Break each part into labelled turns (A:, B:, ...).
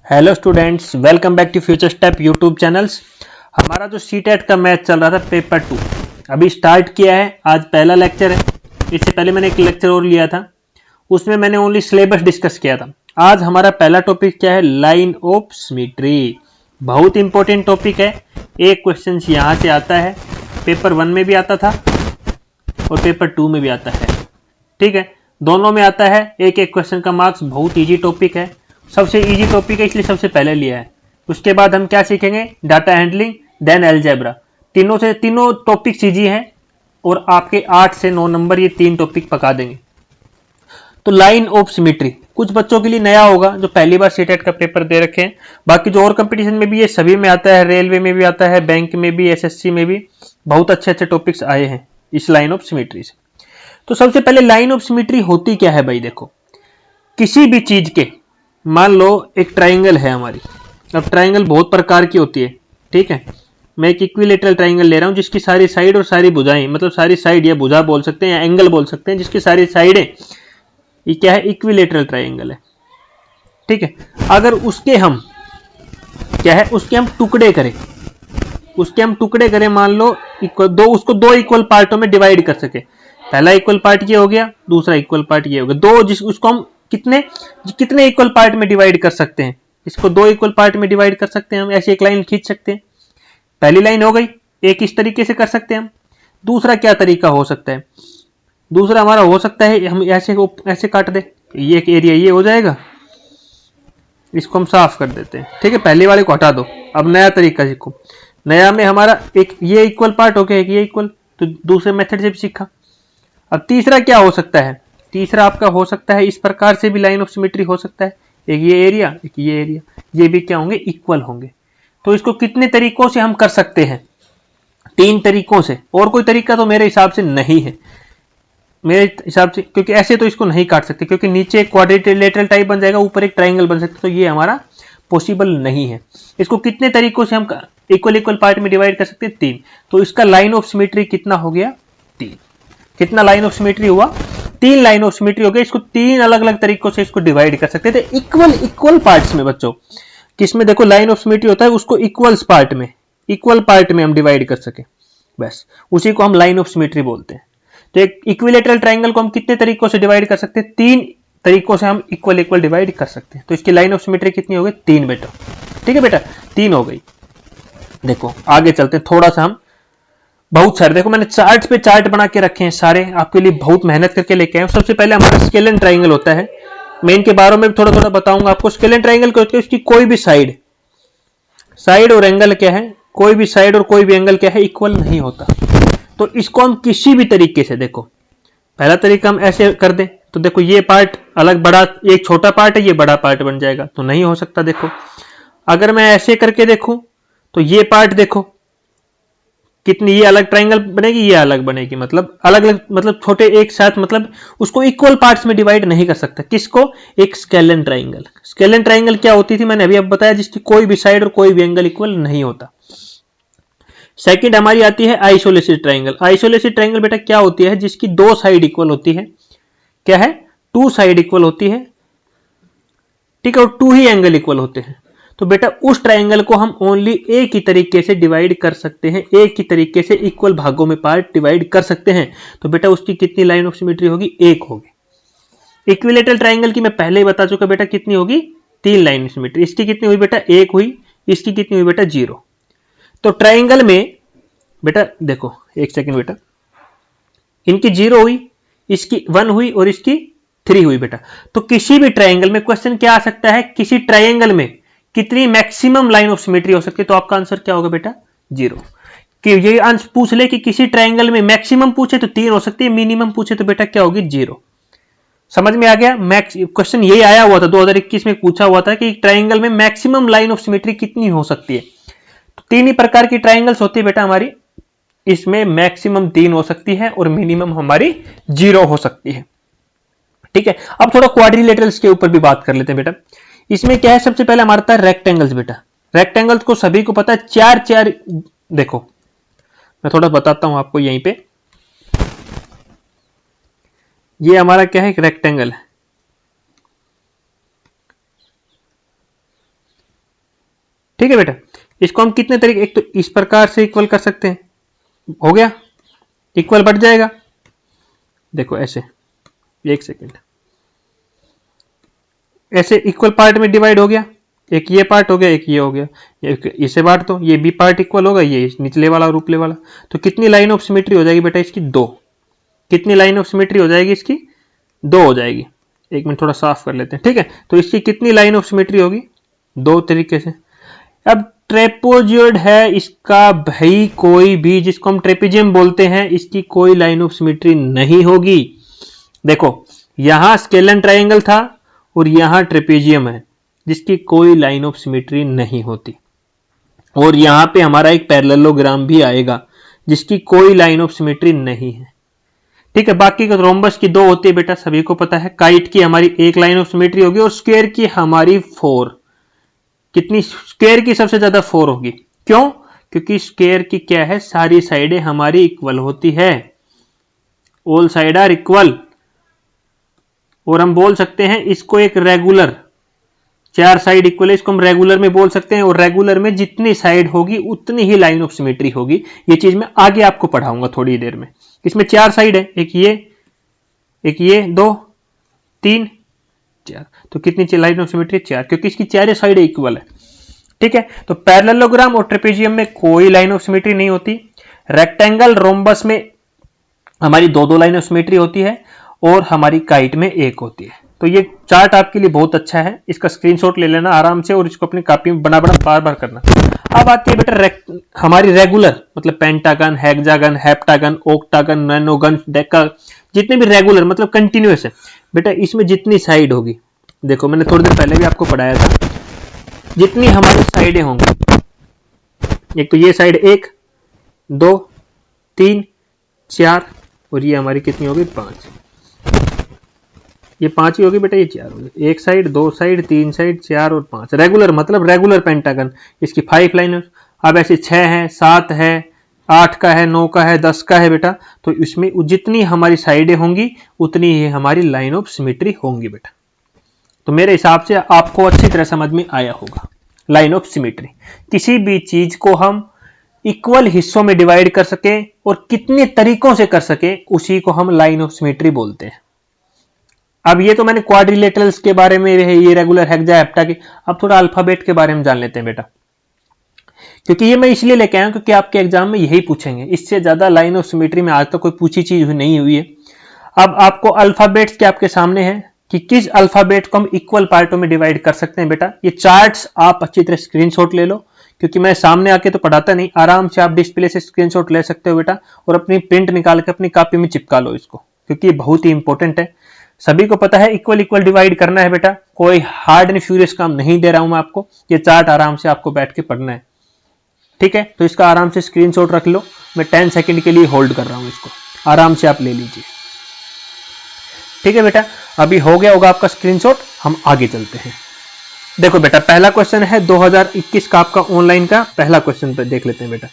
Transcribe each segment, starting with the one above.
A: Hello students, welcome back to future step YouTube channels. हमारा जो CTET का math चल रहा था पेपर 2 अभी स्टार्ट किया है। आज पहला लेक्चर है। इससे पहले मैंने एक लेक्चर और लिया था, उसमें मैंने ओनली सिलेबस डिस्कस किया था। आज हमारा पहला टॉपिक क्या है? Line of symmetry. बहुत इंपॉर्टेंट टॉपिक है। एक क्वेश्चन यहाँ से आता है, पेपर 1 में भी आता था और पेपर 2 में भी आता है। ठीक है, दोनों में आता है। एक एक क्वेश्चन का मार्क्स। बहुत ईजी टॉपिक है, सबसे इजी टॉपिक है, इसलिए सबसे पहले लिया है। उसके बाद हम क्या सीखेंगे? Data handling, then algebra. तीनों टॉपिक इजी हैं और आपके 8 से 9 नंबर ये 3 टॉपिक पका देंगे। तो लाइन ऑफ सिमेट्री कुछ बच्चों के लिए नया होगा जो पहली बार सीटेट का पेपर दे रखे हैं। बाकी जो और कंपटीशन में भी ये सभी में आता है, रेलवे में भी आता है, बैंक में भी, एसएससी में भी बहुत अच्छे अच्छे टॉपिक्स आए हैं इस लाइन ऑफ सिमेट्री से। तो सबसे पहले लाइन ऑफ सिमेट्री होती क्या है भाई? देखो, किसी भी चीज के, मान लो एक ट्राइंगल है हमारी। अब ट्राइंगल बहुत प्रकार की होती है, ठीक है। मैं एक इक्विलेटरल ट्राइंगल ले रहा हूं जिसकी सारी साइड और सारी भुजाएं, मतलब सारी साइड या भुजा बोल सकते हैं या एंगल बोल सकते हैं, जिसकी सारी साइडें, ये क्या है? इक्विलेटरल ट्राइंगल है, ठीक है। अगर उसके हम क्या है, उसके हम टुकड़े करें, मान लो उसको दो इक्वल पार्टों में डिवाइड कर सके। पहला इक्वल पार्ट ये हो गया, दूसरा इक्वल पार्ट ये हो गया। उसको हम कितने इक्वल पार्ट में डिवाइड कर सकते हैं? इसको 2 इक्वल पार्ट में डिवाइड कर सकते हैं हम। ऐसी एक लाइन खींच सकते हैं। पहली लाइन हो गई, एक इस तरीके से कर सकते हैं हम। दूसरा क्या तरीका हो सकता है? दूसरा हमारा हो सकता है हम ऐसे काट दे, ये एक एरिया ये हो जाएगा। इसको हम साफ कर देते हैं, ठीक है। पहले वाले को हटा दो, अब नया तरीका सीखो। नया में हमारा एक ये इक्वल पार्ट हो गया, एक ये इक्वल, तो दूसरे मेथड से भी सीखा। अब तीसरा क्या हो सकता है? तीसरा आपका हो सकता है इस प्रकार से भी लाइन ऑफ सिमेट्री हो सकता है। एक ये एरिया, एक ये एरिया, ये भी क्या होंगे? इक्वल होंगे। तो इसको कितने तरीकों से हम कर सकते हैं? 3 तरीकों से। और कोई तरीका तो मेरे हिसाब से नहीं है, मेरे हिसाब से, क्योंकि ऐसे तो इसको नहीं काट सकते, क्योंकि नीचे एक क्वाड्रिलेटरल टाइप बन जाएगा, ऊपर एक ट्राइंगल बन सकता है। तो ये हमारा पॉसिबल नहीं है। इसको कितने तरीकों से हम इक्वल पार्ट में डिवाइड कर सकते हैं? 3। तो इसका लाइन ऑफ सिमेट्री कितना हो गया? 3। कितना लाइन ऑफ सिमेट्री हुआ? 3 लाइन ऑफ सिमेट्री हो गया। इसको 3 अलग अलग तरीकों से इसको डिवाइड कर सकते थे इक्वल पार्ट्स में। बच्चों, किसमें देखो लाइन ऑफ सिमेट्री होता है, उसको इक्वल पार्ट में हम डिवाइड कर सके, बस उसी को हम लाइन ऑफ सिमेट्री बोलते हैं। तो एक इक्विलेटरल ट्राइंगल को हम कितने तरीकों से डिवाइड कर सकते हैं? 3 तरीकों से हम इक्वल डिवाइड कर सकते हैं। तो इसकी लाइन ऑफ सिमेट्री कितनी हो गई? 3 बेटा, ठीक है बेटा, 3 हो गई। देखो आगे चलते हैं थोड़ा सा हम। बहुत सारे देखो मैंने चार्ट पे चार्ट बना के रखे हैं सारे, आपके लिए बहुत मेहनत करके लेके आए। सबसे पहले हमारा स्केलन ट्राइंगल होता है। मैं इनके बारे में थोड़ा थोड़ा बताऊंगा आपको। स्केलन ट्राइंगल क्या होता है? उसकी कोई भी साइड और एंगल क्या है? कोई भी साइड और कोई भी एंगल क्या है? इक्वल नहीं होता। तो इसको हम किसी भी तरीके से, देखो पहला तरीका हम ऐसे कर दें तो देखो ये पार्ट अलग, बड़ा एक छोटा पार्ट है, ये बड़ा पार्ट बन जाएगा, तो नहीं हो सकता। देखो अगर मैं ऐसे करके देखूं तो ये पार्ट देखो कितनी, ये अलग ट्राइंगल बनेगी, ये अलग बनेगी, मतलब अलग अलग, मतलब छोटे एक साथ, मतलब उसको इक्वल पार्ट्स में डिवाइड नहीं कर सकता। किसको? एक स्केलन ट्राइंगल। स्केलन ट्राइंगल क्या होती थी मैंने अभी अब बताया, जिसकी कोई भी साइड और कोई भी एंगल इक्वल नहीं होता। सेकंड हमारी आती है आइसोलेटेड ट्राइंगल। आइसोलेटेड ट्राइंगल बेटा क्या होती है? जिसकी 2 साइड इक्वल होती है। क्या है? 2 साइड इक्वल होती है, ठीक है, और 2 ही एंगल इक्वल होते हैं। तो बेटा उस ट्राइंगल को हम ओनली एक ही तरीके से डिवाइड कर सकते हैं, एक ही तरीके से इक्वल भागों में पार्ट डिवाइड कर सकते हैं। तो बेटा उसकी कितनी लाइन ऑफ सिमेट्री होगी? 1 होगी। इक्विलेटरल ट्राइंगल की मैं पहले ही बता चुका बेटा कितनी होगी? 3 लाइन ऑफ सिमेट्री। इसकी कितनी हुई बेटा? 1 हुई। इसकी कितनी हुई बेटा? 0। तो ट्राइंगल में बेटा देखो एक सेकंड बेटा, इनकी 0 हुई, इसकी 1 हुई और इसकी 3 हुई बेटा। तो किसी भी ट्राइंगल में क्वेश्चन क्या आ सकता है? किसी ट्राइंगल में कितनी मैक्सिमम लाइन ऑफ सिमेट्री हो सकती है? तो आपका आंसर क्या होगा बेटा? 0। कि ये आंसर पूछ ले कि किसी ट्राइंगल में मैक्सिमम पूछे तो 3 हो सकती है, मिनिमम पूछे तो बेटा क्या होगी? 0। समझ में आ गया? क्वेश्चन यही आया हुआ था 2021 में, पूछा हुआ था कि ट्राइंगल में मैक्सिमम लाइन ऑफ सिमेट्री कितनी हो सकती है। तो 3 ही प्रकार की ट्राइंगल्स होती है बेटा हमारी। इसमें मैक्सिमम 3 हो सकती है और मिनिमम हमारी 0 हो सकती है, ठीक है। अब थोड़ा क्वाड्रिलेटरल्स के ऊपर भी बात कर लेते हैं बेटा। इसमें क्या है? सबसे पहले हमारा था रेक्टेंगल्स बेटा। रेक्टेंगल्स को सभी को पता है, 4 देखो मैं थोड़ा बताता हूं आपको। यहीं पे ये हमारा क्या है? एक रेक्टेंगल है। ठीक है बेटा, इसको हम कितने तरीके, एक तो इस प्रकार से इक्वल कर सकते हैं, हो गया, इक्वल बढ़ जाएगा, देखो ऐसे, एक सेकेंड, ऐसे इक्वल पार्ट में डिवाइड हो गया, एक ये पार्ट हो गया, एक ये हो गया, इसे बांट दो, ये बी पार्ट इक्वल होगा, ये निचले वाला और ऊपरे वाला, तो कितनी लाइन ऑफ सिमेट्री हो जाएगी बेटा इसकी, 2। कितनी लाइन ऑफ सिमेट्री हो जाएगी इसकी, 2 हो जाएगी। एक मिनट थोड़ा साफ कर लेते हैं, ठीक है, तो इसकी कितनी लाइन ऑफ सिमेट्री होगी, 2 तरीके से। अब ट्रेपोजियड है इसका भाई, कोई भी जिसको हम ट्रेपेजियम बोलते हैं, इसकी कोई लाइन ऑफ सिमेट्री नहीं होगी। देखो यहां स्केलन ट्रायंगल था और यहां ट्रेपेजियम है, जिसकी कोई लाइन ऑफ सिमेट्री नहीं होती, और यहां पे हमारा एक पैरेललोग्राम भी आएगा जिसकी कोई लाइन ऑफ सिमेट्री नहीं है, ठीक है। बाकी का रोम्बस की 2 होती है बेटा, सभी को पता है। काइट की हमारी 1 लाइन ऑफ सिमेट्री होगी, और स्क्वायर की हमारी 4। कितनी, स्क्वायर की सबसे ज्यादा 4 होगी, क्यों, क्योंकि स्क्वायर की क्या है, सारी साइडें हमारी इक्वल होती है, ऑल साइड आर इक्वल, और हम बोल सकते हैं इसको एक रेगुलर, 4 साइड इक्वल है, इसको हम रेगुलर में बोल सकते हैं, और रेगुलर में जितनी साइड होगी उतनी ही लाइन ऑफ सिमेट्री होगी। ये चीज मैं आगे आपको पढ़ाऊंगा थोड़ी देर में। इसमें 4 साइड है, एक ये 2 3 4, तो कितनी लाइन ऑफ सिमेट्री, 4, क्योंकि इसकी 4 साइड इक्वल है, ठीक है। तो पैरेललोग्राम और ट्रेपेजियम में कोई लाइन ऑफ सिमेट्री नहीं होती। रेक्टेंगल रोम्बस में हमारी 2 लाइन ऑफ सिमेट्री होती है, और हमारी काइट में 1 होती है। तो ये चार्ट आपके लिए बहुत अच्छा है, इसका स्क्रीनशॉट ले लेना आराम से, और इसको अपनी कॉपी में बना बार बार करना। अब आती है बेटा हमारी रेगुलर, मतलब pentagon, hexagon, heptagon, octagon, nonagon, deca, जितने भी रेगुलर मतलब कंटिन्यूअस है बेटा, इसमें जितनी साइड होगी, देखो मैंने थोड़ी देर पहले भी आपको पढ़ाया था, जितनी हमारी साइडें होंगी, एक तो ये साइड 1 2 3 4, और ये हमारी कितनी होगी, 5, ये 5 ही होगी बेटा, ये 4 होगी, 1 साइड 2 साइड 3 साइड 4 और 5, रेगुलर मतलब रेगुलर पेंटागन, इसकी 5 लाइन। अब ऐसे 6 है, 7 है, 8 का है, 9 का है, 10 का है बेटा, तो इसमें जितनी हमारी साइडें होंगी उतनी ही हमारी लाइन ऑफ सिमेट्री होंगी बेटा। तो मेरे हिसाब से आपको अच्छी तरह समझ में आया होगा। लाइन ऑफ सिमेट्री, किसी भी चीज को हम इक्वल हिस्सों में डिवाइड कर सके और कितने तरीकों से कर सके, उसी को हम लाइन ऑफ सिमेट्री बोलते हैं। अब ये तो मैंने क्वाड्रिलेटरल्स के बारे में, ये रेगुलर, हेक्सा, हेप्टा के, अब थोड़ा अल्फाबेट के बारे में जान लेते हैं बेटा, क्योंकि ये मैं इसलिए लेके आया हूं क्योंकि आपके एग्जाम में यही पूछेंगे, इससे ज्यादा लाइन ऑफ सिमेट्री में आज तक कोई पूछी चीज नहीं हुई है। अब आपको अल्फाबेट्स के आपके सामने है कि किस अल्फाबेट को हम इक्वल पार्टों में डिवाइड कर सकते हैं बेटा। ये चार्ट्स आप अच्छी तरह स्क्रीनशॉट ले लो, क्योंकि मैं सामने आके तो पढ़ाता नहीं, आराम से आप डिस्प्ले से स्क्रीनशॉट ले सकते हो बेटा, और अपनी प्रिंट निकाल के अपनी कॉपी में चिपका लो इसको, क्योंकि ये बहुत ही इंपॉर्टेंट है। सभी को पता है इक्वल इक्वल डिवाइड करना है बेटा, कोई हार्ड एंड फ्यूरियस काम नहीं दे रहा हूं मैं आपको, ये चार्ट आराम से आपको बैठ के पढ़ना है, ठीक है। तो इसका आराम से स्क्रीनशॉट रख लो, मैं 10 सेकंड के लिए होल्ड कर रहा हूं इसको, आराम से आप ले लीजिए, ठीक है बेटा। अभी हो गया होगा आपका स्क्रीनशॉट, हम आगे चलते हैं। देखो बेटा पहला क्वेश्चन है 2021 का आपका ऑनलाइन का पहला क्वेश्चन पे देख लेते हैं बेटा,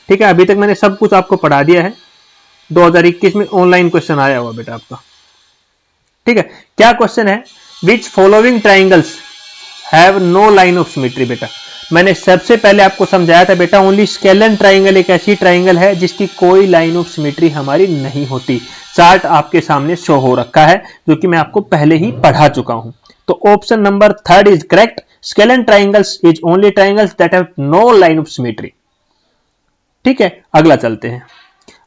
A: ठीक है। अभी तक मैंने सब कुछ आपको पढ़ा दिया है, 2021 में ऑनलाइन क्वेश्चन आया हुआ बेटा आपका, ठीक है। क्या क्वेश्चन है, which following triangles have no line of symmetry. बेटा मैंने सबसे पहले आपको समझाया था बेटा, ओनली स्केलन ट्राइंगल एक ऐसी ट्राइंगल है जिसकी कोई लाइन ऑफ सिमेट्री हमारी नहीं होती। चार्ट आपके सामने शो हो रखा है, जो कि मैं आपको पहले ही पढ़ा चुका हूं। तो option number 3 is correct, scalene triangles is only triangles that have no line of symmetry, ठीक है। अगला चलते हैं,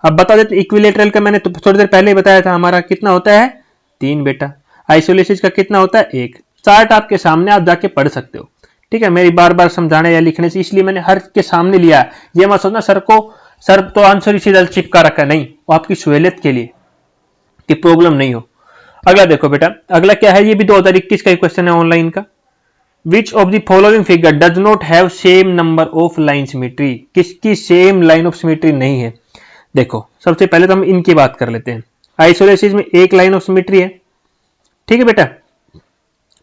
A: अब बता देते इक्विलेटरल का मैंने तो थोड़ी देर पहले बताया था, हमारा कितना होता है 3 बेटा, आइसोलेसिस का कितना होता है 1। चार्ट आपके सामने, आप जाके पढ़ सकते हो, ठीक है। मेरी बार बार समझाने या लिखने से इसलिए मैंने हर के सामने लिया, ये मत सोचना सर तो आंसर इसी तरह चिपका रखा, नहीं, वो आपकी सहूलियत के लिए कि प्रॉब्लम नहीं हो। अगला देखो बेटा, अगला क्या है, ये भी 2021 का क्वेश्चन है ऑनलाइन का, विच of the following figure does not have same number of line symmetry. किसकी सेम लाइन ऑफ सिमेट्री नहीं है। देखो सबसे पहले तो हम इनकी बात कर लेते हैं। आइसोलेसिस में 1 लाइन ऑफ सिमेट्री है, ठीक है बेटा।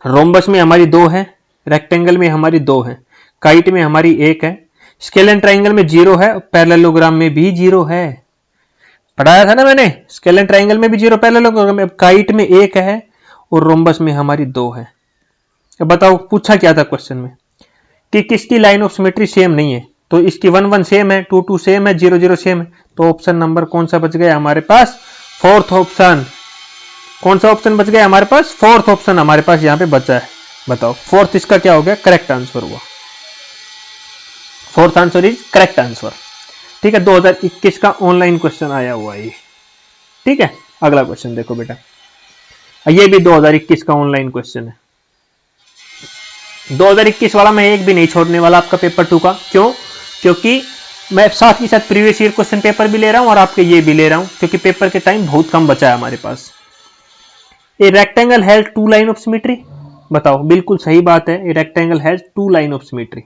A: रोम्बस में हमारी 2 है, रेक्टेंगल में हमारी 2 है, काइट में हमारी 1 है, स्केलन ट्राइंगल में 0 है, पैरेललोग्राम में भी 0 है, पढ़ाया था ना मैंने। स्केलन ट्राइंगल में भी 0, पैरेललोग्राम में, काइट में 1 है, और रोम्बस में हमारी 2 है। अब बताओ पूछा क्या था क्वेश्चन में, इसकी किसकी लाइन ऑफ सिमेट्री सेम नहीं है, तो इसकी 1 1 सेम है, 2 2 सेम है, 0 0 सेम है, तो ऑप्शन नंबर कौन सा बच गया हमारे पास, फोर्थ ऑप्शन। कौन सा ऑप्शन बच गया हमारे पास, फोर्थ ऑप्शन हमारे पास यहाँ पे बचा है। बताओ फोर्थ इसका क्या हो गया, करेक्ट आंसर हुआ। Fourth answer is correct answer. ठीक है, 2021 का ऑनलाइन क्वेश्चन आया हुआ है। ठीक है, अगला क्वेश्चन देखो बेटा, ये भी 2021 का ऑनलाइन क्वेश्चन है। 2021 वाला मैं एक भी नहीं छोड़ने वाला आपका पेपर 2 का। क्यों? क्योंकि मैं साथ ही साथ प्रीवियस ईयर क्वेश्चन पेपर भी ले रहा हूं और आपके ये भी ले रहा हूं, क्योंकि पेपर के टाइम बहुत कम बचा है हमारे पास। A rectangle has 2 line of symmetry. बताओ, बिल्कुल सही बात है, a rectangle has 2 line of symmetry.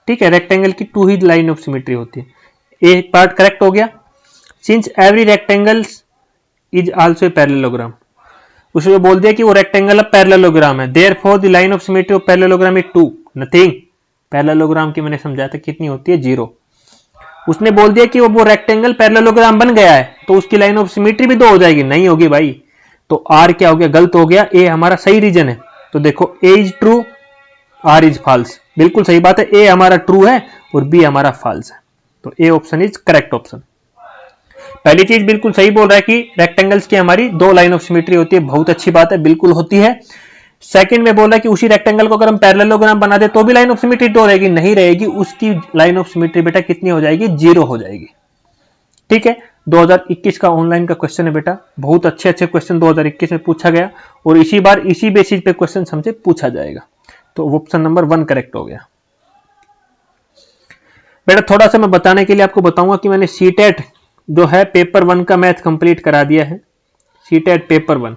A: ठीक है, रेक्टेंगल की 2 ही लाइन ऑफ सिमेट्री होती है। एक पार्ट करेक्ट हो गया। Since every rectangle is also a parallelogram, उसने बोल दिया कि वो रेक्टेंगल अब पैरेललोग्राम है, therefore the line of symmetry of parallelogram is 2 nothing. Parallelogram की मैंने समझाया था कितनी होती है, 0। उसने बोल दिया कि वो रेक्टेंगल पैरेललोग्राम बन गया है, तो उसकी लाइन ऑफ सिमेट्री भी 2 हो जाएगी, नहीं होगी भाई। तो आर क्या हो गया, गलत हो गया। ए हमारा सही रीजन है, तो देखो A is true, R is false. बिल्कुल सही बात है, ए हमारा ट्रू है और बी हमारा फॉल्स है, तो A option is correct option. पहली चीज बिल्कुल सही बोल रहा है कि रेक्टेंगल्स की हमारी 2 लाइन ऑफ सिमेट्री होती है, बहुत अच्छी बात है, बिल्कुल होती है। सेकंड में बोला कि उसी रेक्टेंगल को अगर हम पैरेललोग्राम बना दे तो भी लाइन ऑफ सिमेट्री 2 रहेगी, नहीं रहेगी, उसकी लाइन ऑफ सिमेट्री बेटा कितनी हो जाएगी, 0 हो जाएगी। ठीक है, 2021 का ऑनलाइन का क्वेश्चन है बेटा, बहुत अच्छे अच्छे क्वेश्चन 2021 में पूछा गया और इसी बार इसी बेसिस पे क्वेश्चन हमसे पूछा जाएगा, तो ऑप्शन नंबर 1 करेक्ट हो गया बेटा। थोड़ा सा मैं बताने के लिए आपको बताऊंगा कि मैंने सीटेट जो है पेपर 1 का मैथ कंप्लीट करा दिया है। सीटेट पेपर 1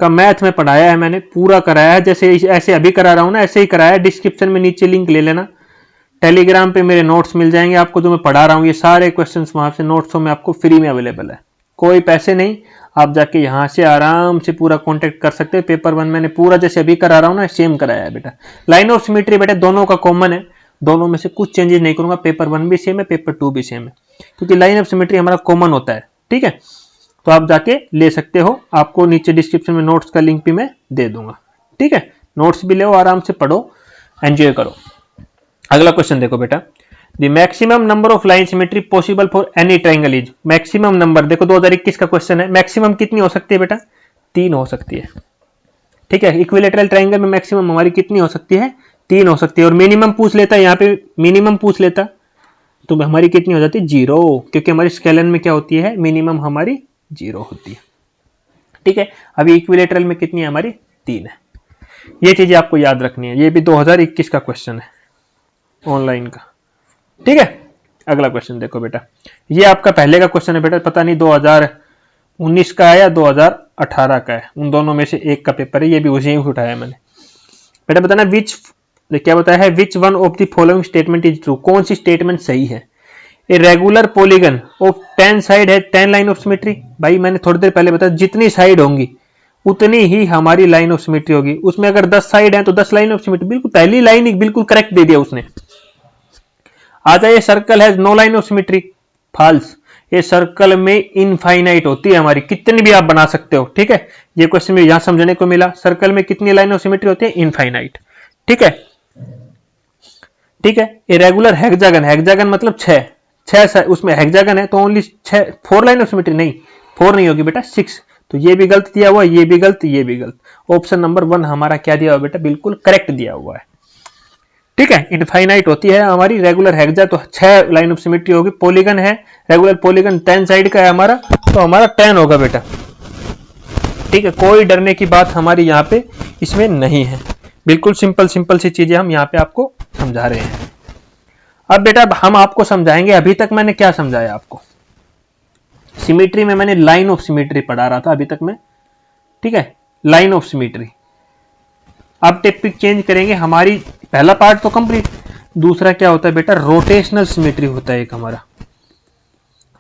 A: का मैथ में पढ़ाया है, मैंने पूरा कराया है, जैसे ऐसे अभी करा रहा हूं ना, ऐसे ही कराया है। डिस्क्रिप्शन में नीचे लिंक ले लेना, टेलीग्राम पे मेरे नोट्स मिल जाएंगे आपको, जो मैं पढ़ा रहा हूं ये सारे क्वेश्चंस वहां से नोट्सों में आपको फ्री में अवेलेबल है, कोई पैसे नहीं। आप जाके यहां से आराम से पूरा कांटेक्ट कर सकते हैं। पेपर 1 मैंने पूरा जैसे अभी करा रहा हूं ना, सेम कराया है बेटा। लाइन ऑफ सिमेट्री बेटा दोनों का कॉमन है, दोनों में से कुछ चेंजेस नहीं करूंगा। पेपर 1 भी सेम है, पेपर 2 भी सेम है, क्योंकि लाइन ऑफ सिमेट्री हमारा कॉमन होता है। ठीक है, तो आप जाके ले सकते हो, आपको नीचे डिस्क्रिप्शन में नोट्स का लिंक भी मैं दे दूंगा। ठीक है, नोट्स भी ले, आराम से पढ़ो, एंजॉय करो। अगला क्वेश्चन देखो बेटा, the maximum number of line symmetry possible for any triangle is. Maximum number देखो 2021 का क्वेश्चन है, मैक्सिमम कितनी हो सकती है बेटा, 3 हो सकती है। ठीक है, इक्विलैटरल ट्राइंगल में मैक्सिमम हमारी कितनी हो सकती है, 3 हो सकती है। और मिनिमम पूछ लेता, यहाँ पे मिनिमम पूछ लेता तो हमारी कितनी हो जाती है, 0, क्योंकि हमारी स्केलन में क्या होती है, मिनिमम हमारी 0 होती है। ठीक है, अभी इक्विलैटरल में कितनी है हमारी, 3 है। ये चीजें आपको याद रखनी है, ये भी 2021 का क्वेश्चन है ऑनलाइन का। ठीक है, अगला क्वेश्चन देखो बेटा, ये आपका पहले का क्वेश्चन है बेटा, पता नहीं 2019 का है या 2018 का है, उन दोनों में से एक का पेपर है, ये भी उसी में उठाया मैंने। बेटा बताना विच, क्या बताया है, विच one of the following statement is true. कौन सी स्टेटमेंट सही है। A regular polygon of 10 side है 10 लाइन ऑफ सिमेट्री। भाई मैंने थोड़ी देर पहले बताया, जितनी साइड होंगी उतनी ही हमारी लाइन ऑफ सिमेट्री होगी। उसमें अगर 10 साइड है तो 10 लाइन ऑफ सिमेट्री, बिल्कुल पहली लाइन ही बिल्कुल करेक्ट दे दिया उसने। आ जाए, circle has no line of symmetry, false. ये सर्कल में इनफाइनाइट होती है हमारी, कितनी भी आप बना सकते हो। ठीक है, ये क्वेश्चन में यहां समझने को मिला, सर्कल में कितनी लाइन ऑफ सिमेट्री होती है, इनफाइनाइट। ठीक है, ठीक है। इरेगुलर हेक्सागन, हेक्सागन मतलब 6 उसमें हेक्सागन है तो ओनली 4 लाइन ऑफ सिमेट्री, नहीं 4 नहीं होगी बेटा, 6। तो ये भी गलत दिया हुआ, ये भी गलत, ये भी गलत। ऑप्शन नंबर 1 हमारा क्या दिया हुआ बेटा, बिल्कुल करेक्ट दिया हुआ है। ठीक है, इनफाइनाइट होती है हमारी रेगुलर हेक्सा, तो 6 लाइन ऑफ सिमेट्री होगी। पॉलीगन है, रेगुलर पॉलीगन 10 साइड का है हमारा, तो हमारा 10 होगा बेटा। ठीक है, कोई डरने की बात हमारी यहाँ पे इसमें नहीं है, बिल्कुल सिंपल सिंपल सी चीजें हम यहाँ पे आपको समझा रहे हैं। अब बेटा हम आपको समझाएंगे, अभी तक मैंने क्या समझाया आपको, सिमेट्री में मैंने लाइन ऑफ सिमेट्री पढ़ा रहा था अभी तक मैं। ठीक है, लाइन ऑफ सिमेट्री। अब टॉपिक चेंज करेंगे, हमारी पहला पार्ट तो कंप्लीट, दूसरा क्या होता है बेटा, रोटेशनल सिमेट्री होता है एक हमारा।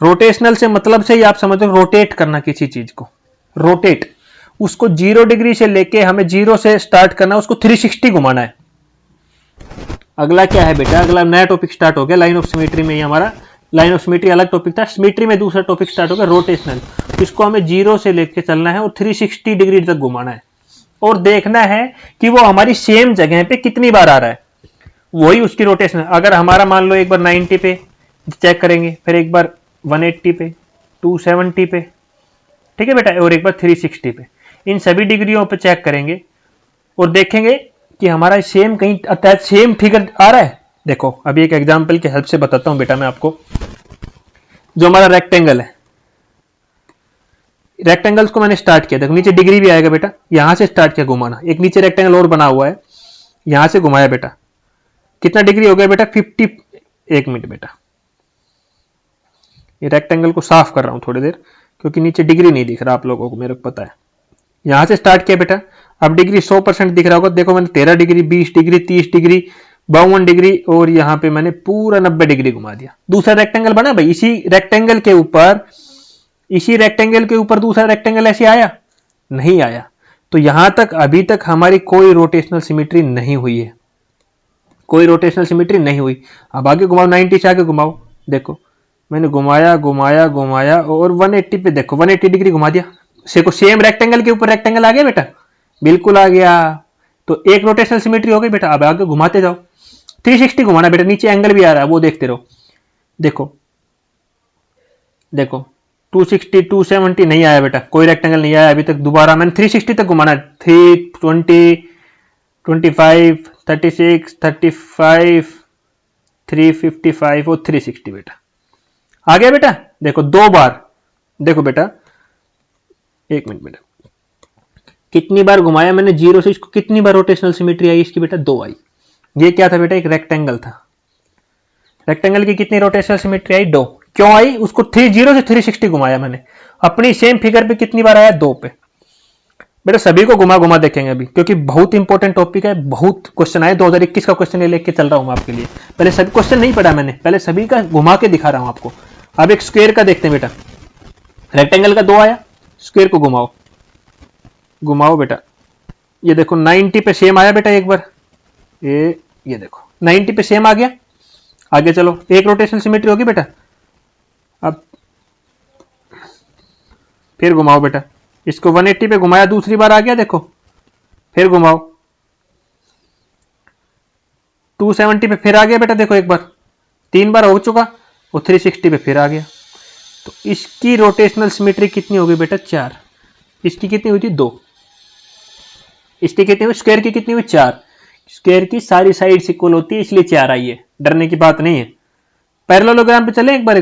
A: रोटेशनल से मतलब से ही आप समझो रोटेट करना किसी चीज को, रोटेट, उसको 0 डिग्री से लेके हमें 0 से स्टार्ट करना, उसको 360 घुमाना है। अगला क्या है बेटा, अगला नया टॉपिक स्टार्ट हो गया लाइन ऑफ सिमेट्री में। ही हमारा लाइन ऑफ सिमेट्री अलग टॉपिक था, सिमेट्री में दूसरा टॉपिक स्टार्ट हो गया रोटेशनल। इसको हमें 0 से लेके चलना है और 360 डिग्री तक घुमाना है और देखना है कि वो हमारी सेम जगह पे कितनी बार आ रहा है। वही उसकी रोटेशन। अगर हमारा मान लो एक बार 90 पे चेक करेंगे, फिर एक बार 180 पे, 270 पे, ठीक है बेटा, और एक बार 360 पे, इन सभी डिग्रियों पे चेक करेंगे और देखेंगे कि हमारा सेम कहीं अटैच सेम फिगर आ रहा है। देखो अभी एक एग्जांपल की हेल्प से बताता हूं बेटा मैं आपको। जो हमारा रेक्टेंगल है, रेक्टेंगल्स को मैंने स्टार्ट किया, देखो नीचे डिग्री भी आएगा बेटा, यहां से स्टार्ट किया घुमाना, एक नीचे रेक्टेंगल और बना हुआ है, यहां से घुमाया बेटा, कितना डिग्री हो गया बेटा 50। एक मिनट बेटा, ये रेक्टेंगल को साफ कर रहा हूं थोड़ी देर, क्योंकि नीचे डिग्री नहीं दिख रहा आप लोगों को, मेरे को पता है। यहां से स्टार्ट किया बेटा, अब डिग्री 100% दिख रहा होगा, देखो मैंने 13 डिग्री, 20 डिग्री, 30 डिग्री, 52 डिग्री, और यहां पे मैंने पूरा 90 डिग्री घुमा दिया। दूसरा रेक्टेंगल बना भाई, इसी रेक्टेंगल के ऊपर दूसरा रेक्टेंगल ऐसे आया? नहीं आया। तो यहां तक अभी तक हमारी कोई रोटेशनल सिमेट्री नहीं हुई है, कोई रोटेशनल सिमेट्री नहीं हुई। अब आगे घुमाओ, 90 से आगे घुमाओ, देखो मैंने घुमाया घुमाया घुमाया और 180 पे देखो 180 डिग्री घुमा दिया। देखो सेम रेक्टेंगल के ऊपर रेक्टेंगल आ गया बेटा, बिल्कुल आ गया। तो एक रोटेशनल सिमेट्री हो गई बेटा। अब आगे घुमाते जाओ, 360 घुमाना बेटा, नीचे एंगल भी आ रहा है वो देखते रहो। देखो देखो 260 270 नहीं आया बेटा, कोई रेक्टेंगल नहीं आया अभी तक। दोबारा मैंने 360 तक घुमाना, 320 25 36 35 355 और 360 बेटा आ गया बेटा। देखो दो बार, देखो बेटा एक मिनट बेटा, कितनी बार घुमाया मैंने जीरो से इसको, कितनी बार रोटेशनल सिमेट्री आई इसकी बेटा? 2 आई। ये क्या था बेटा? एक रेक्टेंगल था, रेक्टेंगल की कितनी रोटेशनल सिमेट्री आई? 2। क्यों आई? उसको 0 से 360 घुमाया मैंने, अपनी सेम फिगर पे कितनी बार आया? 2 पे। बेटा सभी को घुमा घुमा देखेंगे अभी, क्योंकि बहुत इंपॉर्टेंट टॉपिक है, बहुत क्वेश्चन आए। 2021 का क्वेश्चन लेके चल रहा हूं आपके लिए। पहले सभी क्वेश्चन नहीं पढ़ा मैंने, पहले सभी का घुमा के दिखा रहा हूं आपको। अब एक स्क्वायर का देखते हैं बेटा, रेक्टेंगल का 2 आया, स्क्वायर को घुमाओ, घुमाओ बेटा, ये देखो 90 पे सेम आया बेटा एक बार, ये देखो 90 पे सेम आ गया। आगे चलो, एक रोटेशनल सिमेट्री होगी बेटा। अब फिर घुमाओ बेटा, इसको 180 पे घुमाया, दूसरी बार आ गया, देखो फिर घुमाओ, 270 पे फिर आ गया बेटा, देखो एक बार, 3 बार हो चुका, और 360 पे फिर आ गया। तो इसकी रोटेशनल सिमेट्री कितनी हो गई बेटा? 4। इसकी कितनी हुई थी? 2। इसकी कितनी हुई? स्क्वायर की कितनी हुई? 4। स्क्वायर की सारी साइड्स इक्वल होती है, इसलिए 4 आई है, डरने की बात नहीं है। पैरेललोग्राम पे चले एक बार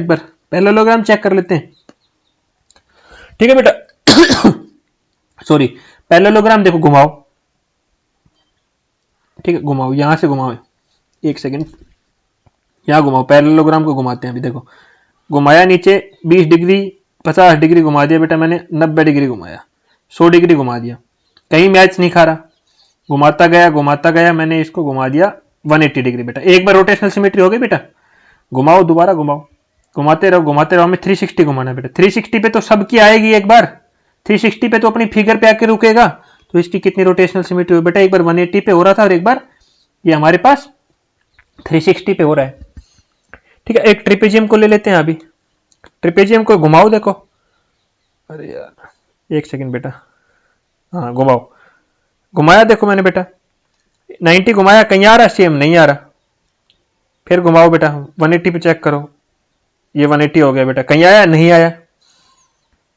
A: पैरेललोग्राम चेक कर लेते हैं, ठीक है बेटा। सॉरी, पैरेललोग्राम देखो, घुमाओ, ठीक है घुमाओ, यहां से घुमाओ, एक सेकंड, यहां घुमाओ, पैरेललोग्राम को घुमाते हैं अभी। देखो घुमाया, नीचे 20 डिग्री 50 डिग्री घुमा दिया बेटा मैंने, 90 डिग्री घुमाया, 100 डिग्री घुमा दिया, कहीं मैच नहीं खा रहा, घुमाता गया मैंने, इसको घुमा दिया 180 डिग्री बेटा। एक बार रोटेशनल सिमेट्री हो गई बेटा। घुमाओ, दोबारा घुमाओ, घुमाते रहो, हमें 360 घुमाना बेटा। 360 पे तो सबकी आएगी एक बार, 360 पे तो अपनी फिगर पे आके रुकेगा। तो इसकी कितनी रोटेशनल सिमेट्री हुई बेटा? एक बार 180 पे हो रहा था और एक बार ये हमारे पास 360 पे हो रहा है, ठीक है। एक ट्रिपेजियम को ले लेते हैं अभी, ट्रिपेजियम को घुमाओ, देखो, अरे यार एक सेकंड बेटा, हाँ घुमाओ, घुमाया, देखो मैंने बेटा 90 घुमाया, कहीं आ रहा? सेम नहीं आ रहा। फिर घुमाओ बेटा, 180 पे चेक करो, ये 180 हो गया बेटा, कहीं आया? नहीं आया।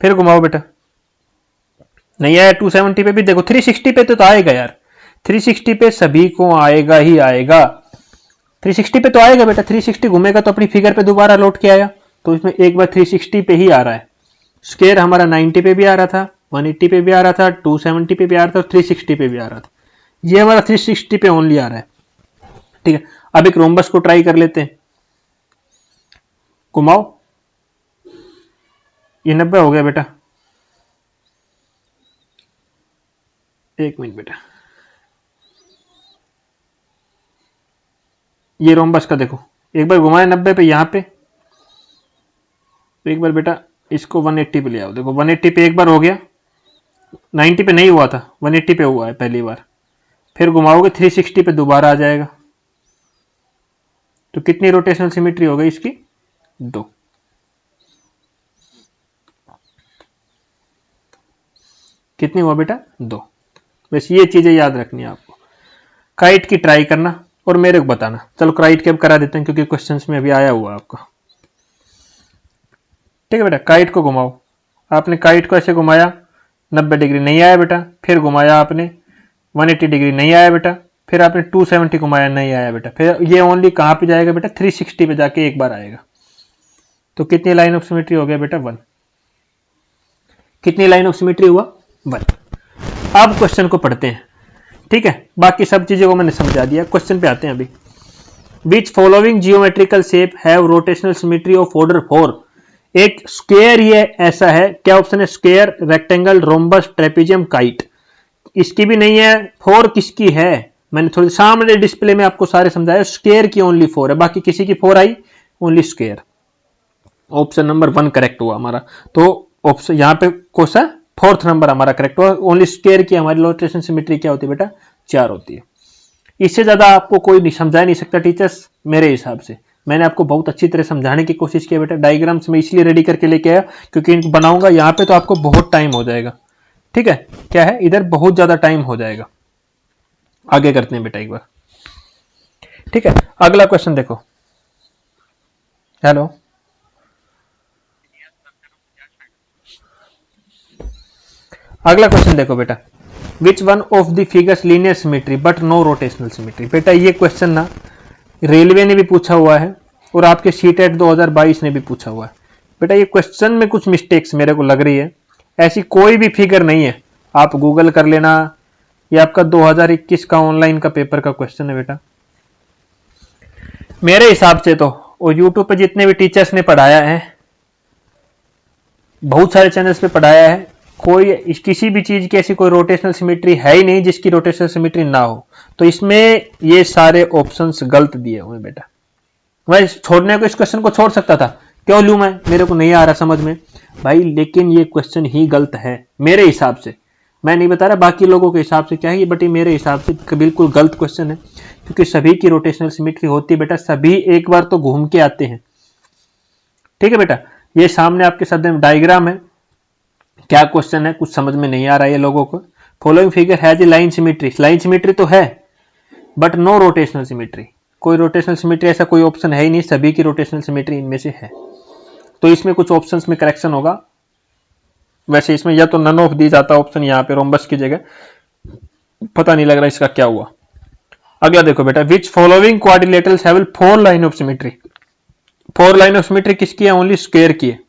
A: फिर घुमाओ बेटा, नहीं आया। 270 पे भी देखो, 360 पे तो आएगा यार, 360 पे सभी को आएगा ही आएगा, 360 पे तो आएगा बेटा। 360 घूमेगा तो अपनी फिगर पे दोबारा लौट के आया, तो इसमें एक बार 360 पे ही आ रहा है। स्क्वायर हमारा 90 पे भी आ रहा था, 180 पे भी आ रहा था, 270 पे भी आ रहा था, 360 पे भी आ रहा था। ये हमारा 360 पे ओनली आ रहा है, ठीक है। अब एक रोम्बस को ट्राई कर लेते हैं, घुमाओ, ये 90 हो गया बेटा, एक मिनट बेटा, ये रोम्बस का देखो, एक बार घुमाया 90 पे यहां पे, एक बार बेटा इसको 180 पे ले आओ, देखो 180 पे एक बार हो गया, 90 पे नहीं हुआ था, 180 पे हुआ है पहली बार। फिर घुमाओगे 360 पे दोबारा आ जाएगा। तो कितनी रोटेशनल सिमेट्री हो गई इसकी? 2। कितनी हुआ बेटा? 2। बस ये चीजें याद रखनी है आपको। काइट की ट्राई करना, और मेरे को बताना। चलो काइट कैप करा देते हैं क्योंकि क्वेश्चंस में अभी आया हुआ आपका। ठीक है बेटा, काइट को घुमाओ। आपने काइट को ऐसे घुमाया, 90 डिग्री नहीं आया बेटा, फिर घुमाया आपने 180 डिग्री नहीं आया बेटा, फिर आपने 270 घुमाया नहीं आया बेटा, फिर ये ओनली कहां पे जाएगा बेटा, 360 पे जाके एक बार आएगा। तो कितनी लाइन ऑफ सिमेट्री हो गया बेटा, 1। कितनी लाइन ऑफ सिमेट्री हुआ, 1। अब क्वेश्चन को पढ़ते हैं। ठीक है, बाकी सब चीजों को मैंने समझा दिया, क्वेश्चन पे आते हैं अभी। Which following geometrical shape have rotational symmetry of order 4। एक स्क्वायर ये ऐसा है, क्या ऑप्शन है, square, rectangle, rhombus, trapezium, kite. इसकी भी नहीं है। 4 किसकी है, मैंने थोड़ी सामने डिस्प्ले में आपको सारे समझाया। स्क्वायर की ओनली 4 है, बाकी किसी की 4 आई, only square. Option number 1 correct हुआ हमारा। तो ऑप्शन यहाँ पे कौन सा, 4th नंबर हमारा करेक्ट हुआ। ओनली स्क्वायर की हमारी रोटेशन सिमेट्री क्या होती है बेटा, 4 होती है। इससे ज्यादा आपको कोई नहीं समझा नहीं सकता टीचर्स, मेरे हिसाब से। मैंने आपको बहुत अच्छी तरह समझाने की कोशिश की बेटा। डायग्राम्स में इसलिए रेडी करके लेके आया क्योंकि इनको बनाऊंगा यहाँ पे तो आपको बहुत टाइम हो जाएगा। ठीक है, क्या है, इधर बहुत ज्यादा टाइम हो जाएगा। आगे करते हैं बेटा एक बार। ठीक है, अगला क्वेश्चन देखो। हेलो, अगला क्वेश्चन देखो बेटा। Which one of the figures linear symmetry but no rotational symmetry. बेटा ये क्वेश्चन ना रेलवे ने भी पूछा हुआ है और आपके सीटेट 2022 ने भी पूछा हुआ है। बेटा ये क्वेश्चन में कुछ मिस्टेक्स मेरे को लग रही है। ऐसी कोई भी फिगर नहीं है, आप गूगल कर लेना। ये आपका 2021 का ऑनलाइन का पेपर का क्वेश्चन है बेटा। मेरे हिसाब से तो, और यूट्यूब पे जितने भी टीचर्स ने पढ़ाया है, बहुत सारे चैनल्स पे पढ़ाया है, कोई किसी भी चीज की ऐसी कोई रोटेशनल सिमेट्री है ही नहीं जिसकी रोटेशनल सिमेट्री ना हो। तो इसमें ये सारे ऑप्शंस गलत दिए हुए बेटा। मैं छोड़ने को इस क्वेश्चन को छोड़ सकता था, क्यों लूं मैं, मेरे को नहीं आ रहा समझ में भाई, लेकिन ये क्वेश्चन ही गलत है मेरे हिसाब से। मैं नहीं बता रहा बाकी लोगों के हिसाब से क्या है, बट ये मेरे हिसाब से बिल्कुल गलत क्वेश्चन है। क्योंकि सभी की रोटेशनल सिमेट्री होती है बेटा, सभी एक बार तो घूम के आते हैं। ठीक है बेटा, ये सामने आपके साथ डायग्राम है। क्या क्वेश्चन है, कुछ समझ में नहीं आ रहा है लोगों को। Following figure has a line symmetry. Line symmetry तो है बट नो रोटेशनल सिमेट्री। कोई रोटेशनल सिमेट्री ऐसा कोई ऑप्शन है ही नहीं, सभी की रोटेशनल सिमेट्री इनमें से है। तो इसमें कुछ ऑप्शंस में करेक्शन होगा। वैसे इसमें या तो नन ऑफ दी जाता ऑप्शन यहाँ पे रोम्बस की जगह, पता नहीं लग रहा इसका क्या हुआ। अगला देखो बेटा, which following quadrilaterals have 4 line of symmetry. 4 line of symmetry किसकी है, ओनली स्क्वायर की है।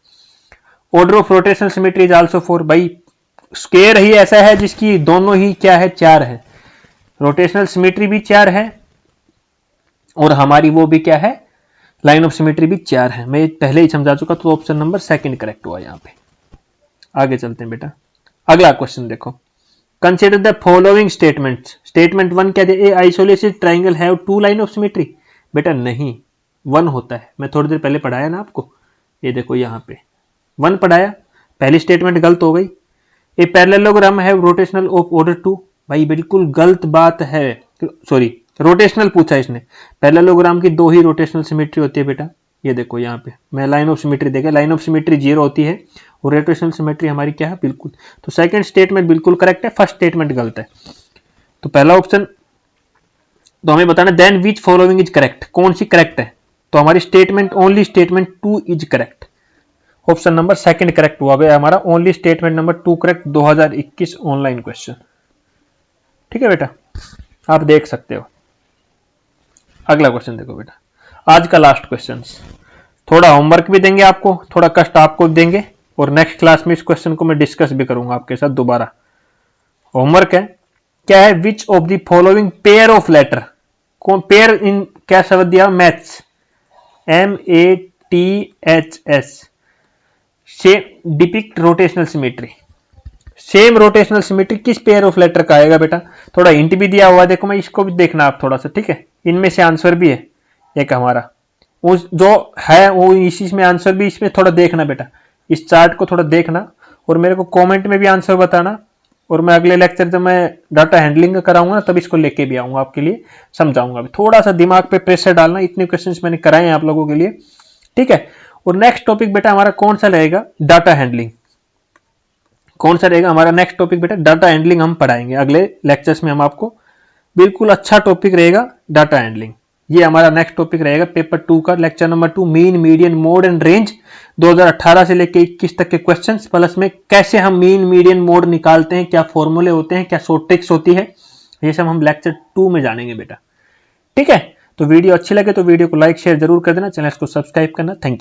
A: Order of rotational symmetry is also 4। भाई स्क्वायर ही ऐसा है जिसकी दोनों ही क्या है, 4 है। रोटेशनल सिमेट्री भी 4 है और हमारी वो भी क्या है, लाइन ऑफ सिमेट्री भी 4 है। मैं पहले ही समझा चुका, तो ऑप्शन नंबर 2 करेक्ट हुआ यहाँ पे। आगे चलते हैं बेटा, अगला क्वेश्चन देखो। Consider the following statements. Statement 1 क्या दे, a isolated triangle have 2 line of symmetry. बेटा नहीं, 1 होता है। मैं थोड़ी देर पहले पढ़ाया ना आपको, ये देखो यहाँ पे 1 पढ़ाया। पहली स्टेटमेंट गलत हो गई। A parallelogram have rotational of order 2। भाई बिल्कुल गलत बात है, सॉरी रोटेशनल पूछा इसने। पैरेललोग्राम की 2 ही रोटेशनल सिमेट्री होती है बेटा। ये देखो यहाँ पे मैं लाइन ऑफ सिमेट्री देखा, लाइन ऑफ सिमेट्री 0 होती है और रोटेशनल सिमेट्री हमारी क्या है, बिल्कुल। तो सेकंड स्टेटमेंट बिल्कुल करेक्ट है, फर्स्ट स्टेटमेंट गलत है। तो पहला ऑप्शन तो हमें बताना then which following is correct, कौन सी करेक्ट है। तो हमारी statement only statement 2 is correct. Option number 2 correct हुआ गया हमारा, only statement number 2 correct. 2021 online question. ठीक है बेटा, आप देख सकते हो। अगला क्वेश्चन देखो बेटा, आज का लास्ट क्वेश्चन। थोड़ा होमवर्क भी देंगे आपको, थोड़ा कष्ट आपको देंगे, और नेक्स्ट क्लास में इस क्वेश्चन को मैं डिस्कस भी करूंगा आपके साथ दोबारा। होमवर्क है, क्या है, which of the following pair of letter. कौन पेयर इन क्या शब्द दिया, मैथ्स, MATHS, से depict rotational symmetry. Same rotational symmetry किस पेयर ऑफ लेटर का आएगा बेटा। थोड़ा हिंट भी दिया हुआ, देखो मैं इसको भी देखना आप थोड़ा सा। ठीक है, इनमें से आंसर भी है एक हमारा, उस जो है वो इसी में आंसर भी, इसमें थोड़ा देखना बेटा, इस चार्ट को थोड़ा देखना और मेरे को कमेंट में भी आंसर बताना। और मैं अगले लेक्चर जब मैं डाटा हैंडलिंग कराऊंगा तब इसको लेके भी आऊंगा, आपके लिए समझाऊंगा। थोड़ा सा दिमाग पे प्रेशर डालना, इतने क्वेश्चंस मैंने कराए हैं आप लोगों के लिए। ठीक है, और नेक्स्ट टॉपिक बेटा हमारा कौन सा रहेगा, डाटा हैंडलिंग। कौन सा रहेगा हमारा नेक्स्ट टॉपिक बेटा, डाटा हैंडलिंग हम पढ़ाएंगे अगले लेक्चर्स में। हम आपको बिल्कुल अच्छा टॉपिक रहेगा, डाटा हैंडलिंग। ये हमारा नेक्स्ट टॉपिक रहेगा पेपर 2 का, lecture number 2, mean, median, mode and range. 2018 से लेकर 21 तक के क्वेश्चंस, प्लस में कैसे हम मीन, मीडियन, मोड निकालते हैं, क्या फॉर्मूले होते हैं, क्या शॉर्ट ट्रिक्स होती है, ये सब हम लेक्चर 2 में जानेंगे बेटा। ठीक है, तो वीडियो अच्छी लगे तो वीडियो को लाइक शेयर जरूर कर देना, चैनल को सब्सक्राइब करना। Thank you.